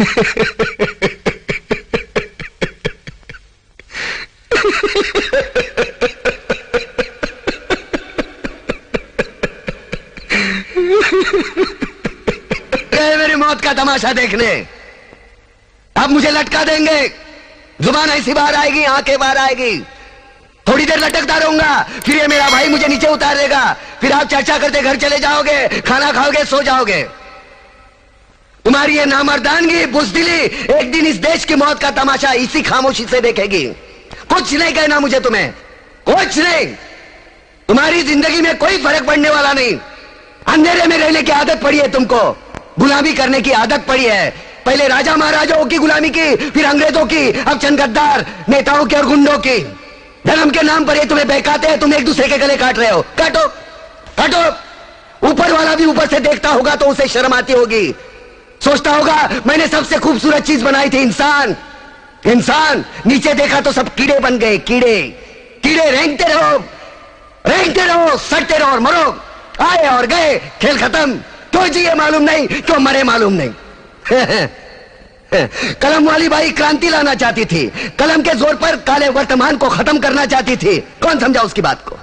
गए मेरी मौत का तमाशा देखने। अब मुझे लटका देंगे, जुबान ऐसी बाहर आएगी, आंखें बाहर आएगी, थोड़ी देर लटकता रहूंगा, फिर ये मेरा भाई मुझे नीचे उतार देगा, फिर आप चर्चा करते घर चले जाओगे, खाना खाओगे, सो जाओगे। तुम्हारी ये नामर्दानगी, बुज़दिली एक दिन इस देश की मौत का तमाशा इसी खामोशी से देखेगी। कुछ नहीं कहना मुझे, तुम्हें कुछ नहीं। तुम्हारी जिंदगी में कोई फर्क पड़ने वाला नहीं। अंधेरे में रहने की आदत पड़ी है तुमको, गुलामी करने की आदत पड़ी है। पहले राजा महाराजाओं की गुलामी की, फिर अंग्रेजों की, अब चंद गद्दार नेताओं की और गुंडों की। धर्म के नाम पर ये तुम्हें बहकाते हैं, तुम एक दूसरे के गले काट रहे हो। काटो काटो। ऊपर वाला भी ऊपर से देखता होगा तो उसे शर्म आती होगी, सोचता होगा मैंने सबसे खूबसूरत चीज बनाई थी, इंसान। इंसान नीचे देखा तो सब कीड़े बन गए, कीड़े कीड़े। रेंगते रहो, सटते रहो और मरो। आए और गए, खेल खत्म। क्यों जिए मालूम नहीं, क्यों मरे मालूम नहीं। कलम वाली बाई क्रांति लाना चाहती थी, कलम के जोर पर काले वर्तमान को खत्म करना चाहती थी। कौन समझा उसकी बात को?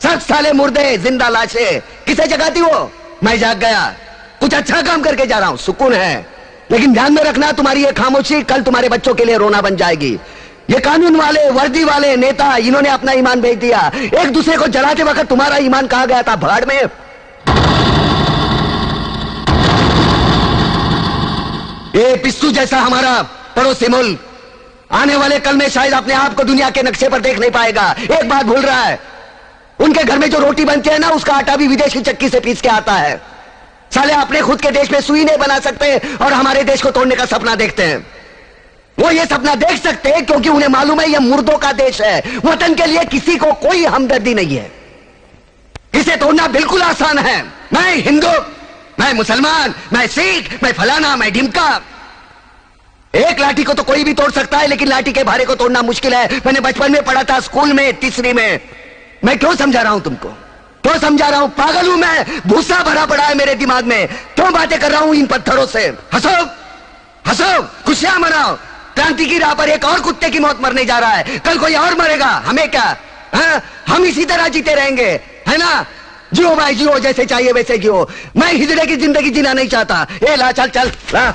सब साले मुर्दे, जिंदा लाशें किसे जगाती वो? मैं जाग गया, कुछ अच्छा काम करके जा रहा हूं, सुकून है। लेकिन ध्यान में रखना, तुम्हारी ये खामोशी कल तुम्हारे बच्चों के लिए रोना बन जाएगी। ये कानून वाले, वर्दी वाले नेता, इन्होंने अपना ईमान बेच दिया। एक दूसरे को जलाते वक्त तुम्हारा ईमान कहां गया था? भाड़ में। ये पिस्सू जैसा हमारा पड़ोसी मुल्क आने वाले कल में शायद अपने आप को दुनिया के नक्शे पर देख नहीं पाएगा। एक बात भूल रहा है, उनके घर में जो रोटी बनती है ना, उसका आटा भी विदेशी चक्की से पीस के आता है। साले अपने खुद के देश में सुई नहीं बना सकते और हमारे देश को तोड़ने का सपना देखते हैं। वो ये सपना देख सकते हैं क्योंकि उन्हें मालूम है ये मुर्दों का देश है। वतन के लिए किसी को कोई हमदर्दी नहीं है। इसे तोड़ना बिल्कुल आसान है। मैं हिंदू, मैं मुसलमान, मैं सिख, मैं फलाना, मैं ढिमका। एक लाठी को तो कोई भी तोड़ सकता है, लेकिन लाठी के भारे को तोड़ना मुश्किल है। मैंने बचपन में पढ़ा था, स्कूल में, तीसरी में। मैं क्यों समझा रहा हूं तुमको? क्यों समझा रहा हूं? पागल हूं मैं? भूसा भरा पड़ा है मेरे दिमाग में। क्यों बातें कर रहा हूं इन पत्थरों से? हंसो हंसो, खुशियां मनाओ। क्रांति की राह पर एक और कुत्ते की मौत मरने जा रहा है, कल कोई और मरेगा। हमें क्या? हम इसी तरह जीते रहेंगे, है ना? जियो भाई जियो, जैसे चाहिए वैसे जियो। मैं हिजड़े की जिंदगी जीना नहीं चाहता। ए ला, चल चल ला।